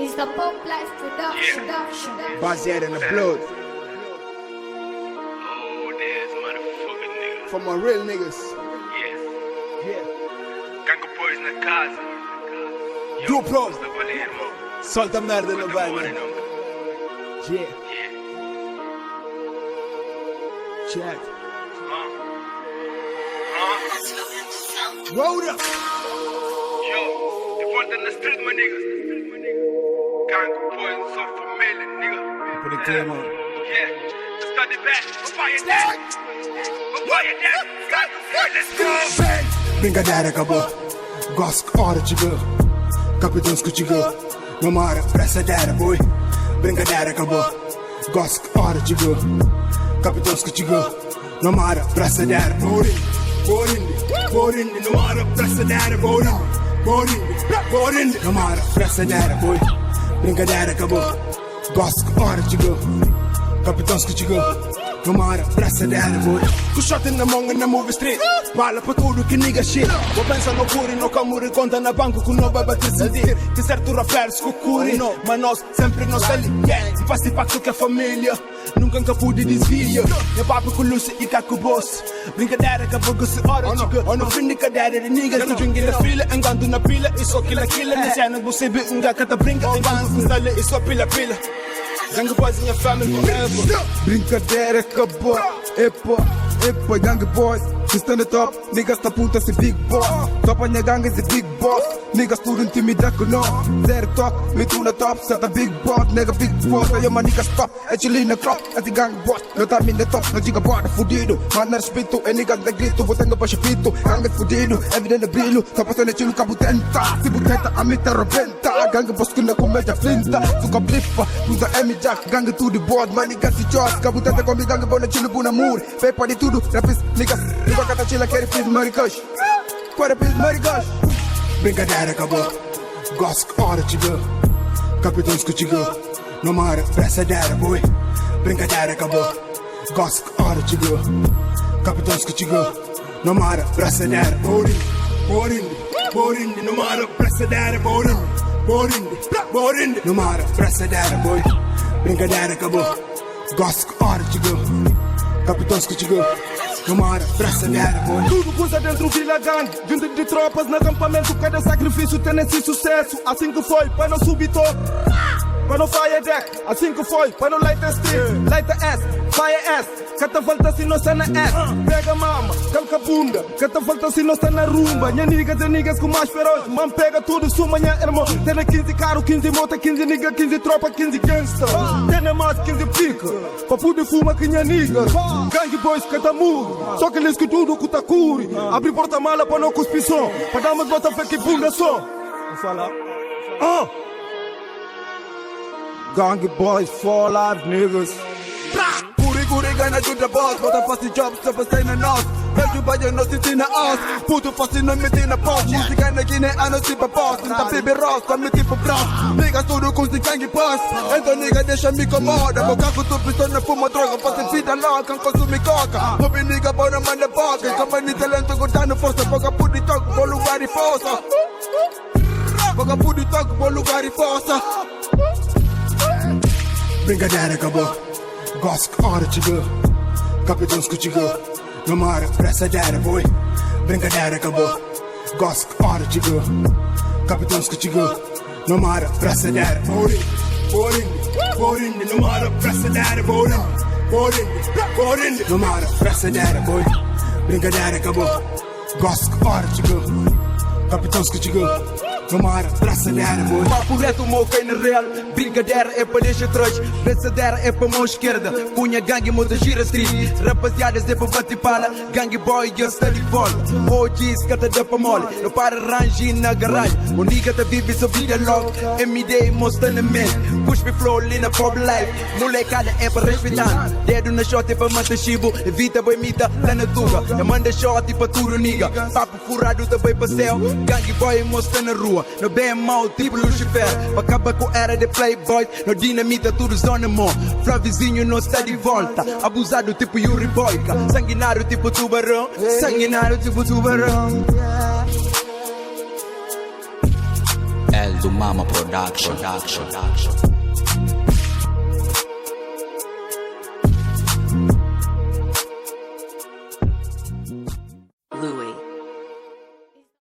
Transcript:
It's the Pop Life production. Baseado in the blood. Oh, there's motherfucking niggas. For my real niggas. Yes. Yeah. Gango Boys na casa. Duplo. Tá valendo, irmão. Solta merda no vai, Bora, man. não. Yeah. Check. Roll up. Yo, de volta na street, my niggas. Gango Boys são família, nigga. Put it clear, man. Yeah. Study back. Fire that. Fire that. Gango Boys, let's go. Brincadeira acabou. Gosto que hora chegou. Capitães que chegou. Não mora, braçadeira, boy. Brincadeira acabou. Gosto que hora chegou. Capitães que chegou. Não mora, braçadeira, boy. Borinde, não mora, braçadeira, boy. Borinde, não mora, braçadeira, boy. Brincadeira acabou. Gosto que hora chegou. Capitães que chegou. Não mora, braçadeira, boy. Com shot na mão e na move street. Bala pra tudo que nigga shit. Vou pensar no curi, no camuri, conta na banco que não vai bater sentir. Que certo rappers que curi, mas nós sempre nos ali. Yeah, faz pacto que é família. Nunca pude desvia. É papo com Lucy e Caco Boss. Brincadeira acabou com se hora chegou. No fim de cadeira de niggas. Não drinking na fila, engando na pila. E só killa. Na cena você vê cata brinca. Engando com style e só pila. Gangue Boys in your family forever. Brincadeira acabou, epa, Gangue Boys, we stand the top, niggas tá puta se big boss. Top minha gangue se big boss, niggas tudo intimidar com nós. Zero talk, me tu na top, seta big boss, nigga big boss. Aí uma niggas top, actually na crop, esse Gangue Boys, não tá me na top, não diga bora fudido. Mano respeito, é niggas da grito, botando pra chapito. Gangue fudido, evidente brilho, tá passando estilo cabo tenta. Se botenta, a mita rebenta. Gangue Boys que na comédia flinta, suca blifa, usa M-Jack, gangue tudo board, mas niggas se choss. Cabo tenta comigo, gangue boa na chile, buna mur. Pepa de tudo, rapis, niggas, nigga cata chila, quer fiz maricash. Quer fiz maricash. Brincadeira acabou. Gosto que hora chegou. Capitães que chegou. Não mora, braçadeira, boy. Brincadeira acabou. Gosto que hora chegou. Capitães que chegou. Não mora, braçadeira, Borinde, não mora, braçadeira, Borinde, não mora, braçadeira, boy. Brincadeira acabou. Gosto que hora chegou. Capitães que chegou. Não mora, braçadeira, boy. Tudo coisa dentro Vila Gangue, vindo de tropas no acampamento. Cada sacrifício tem esse sucesso. Assim que foi, para não subitou. Para não fire deck, assim que foi, para não light street, light S, fire S, cata falta se não está na S, pega mama, calca bunda, cata falta se não está na rumba, minha niggas com mais feroz, man pega tudo, suma minha irmã, tem 15 carro, 15 moto, 15 nigga, 15 tropa, 15 gangsta, tem mais 15 pica, pra poder fumar que minha nigga, Gangue Boys cata muro, só que eles que tudo com tacuri, abre porta-mala para não cuspir som, para dar umas botas fake bunda só, vou falar, Gangue Boys for life, niggas. Guri ganha to the boss, bota fast jobs, só pra sair na nós. Vejo baia no city na os, puto fácil não meti na pós. Música na Guiné, a não se pra pós. Tá baby ross, tá me tipo bros. Niggas tudo com os Gangue Boys. Então nigga deixa me incomoda. Boca com tu pistola, fuma droga, faço vida louca, consome coca. Mobi nigga, bora manda boca. Company talento, gordando força, boca pude toque, bom lugar e força. Boca pude toque, bom lugar e força. Brincadeira acabou. Gosto que hora chegou. Capitães que chegou. Não mora, braçadeira, boy. Brincadeira acabou. Gosto que hora chegou. Capitães que chegou. Não mora, braçadeira, Borinde, não mora, braçadeira, Borinde, não mora, braçadeira, boy. Brincadeira acabou. Gosto que hora chegou. Capitães que chegou. Não mora, braçadeira, boy. Papo reto, moca na real. Brincadeira é pra deixar atrás. Braçadeira é pra mão esquerda. Cunha gangue, muda gira street. Rapaziadas é pra bater pala. Gangue boy, eu estou de volta. OGs, cata da pra mole. Eu para range na garagem. O nigga tá vive sua vida logo. MD mostra na mente. Cuspe flow ali na pop life. Molecada é pra respeitar. Dedo na shot é pra matar chibo. Evita boi mita lá na tuga. Eu manda shot pra tudo nigga. Papo furado também pra céu. Gangue boy mostra na rua. No bem mal, tipo Lucifer. Pra acabar com a era de playboy. No dinamita, tudo zona mó. Flavizinho não está de volta. Abusado tipo Yuri Boyka. Sanguinário tipo tubarão. Sanguinário tipo tubarão. El do Mama Production.